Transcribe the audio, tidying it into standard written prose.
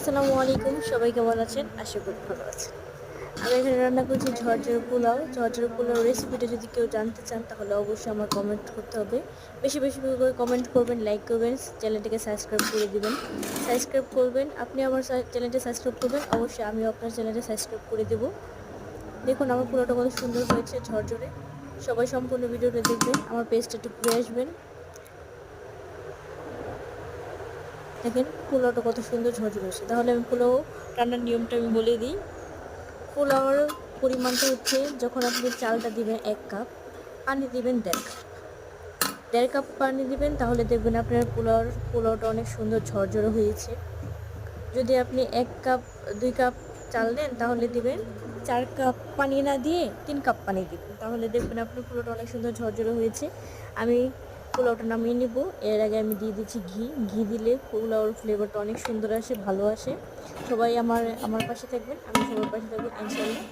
আসসালামু আলাইকুম, সবাই কেমন আছেন? আশা করি ভালো আছেন। আমি এখানে রান্না করছি ঝরঝরে পোলাও। ঝরঝরে পোলাও রেসিপিটা যদি কেউ জানতে চান তাহলে অবশ্যই আমার কমেন্ট করতে হবে। বেশি বেশি করে কমেন্ট করবেন, লাইক করবেন, চ্যানেলটিকে সাবস্ক্রাইব করে দিবেন। সাবস্ক্রাইব করবেন, আপনি আমার চ্যানেলটি সাবস্ক্রাইব করবেন, অবশ্যই আমিও আপনার চ্যানেলটি সাবস্ক্রাইব করে দেব। দেখুন আমার পোলাওটা কত সুন্দর হয়েছে ঝরঝরে। সবাই সম্পূর্ণ ভিডিওটা দেখবেন, আমার পেজটা একটু ঘুরে আসবেন। দেখেন পোলাওটা কত সুন্দর ঝরঝরে হয়েছে। তাহলে আমি পোলাও রান্নার নিয়মটা আমি বলে দিই। পোলাওর পরিমাণটা হচ্ছে, যখন আপনি চালটা দিবেন ১ কাপ, পানি দিবেন ১.৫ কাপ। ১.৫ কাপ পানি দিবেন, তাহলে দেখবেন আপনার পোলাওটা অনেক সুন্দর ঝরঝরে হয়েছে। যদি আপনি ১ কাপ ২ কাপ চাল নেন তাহলে দিবেন ৪ কাপ পানি না দিয়ে ৩ কাপ পানি দিবেন, তাহলে দেখবেন আপনার পোলাওটা অনেক সুন্দর ঝরঝরে হয়েছে। আমি পোলাওটা নামিয়ে নিব। এর আগে আমি দিয়ে দিচ্ছি ঘি। ঘি দিলে পোলাওর ফ্লেভারটা অনেক সুন্দর আসে, ভালো আসে। সবাই আমার পাশে থাকবেন, আমি সবার পাশে থাকবো ইনশাল্লাহ।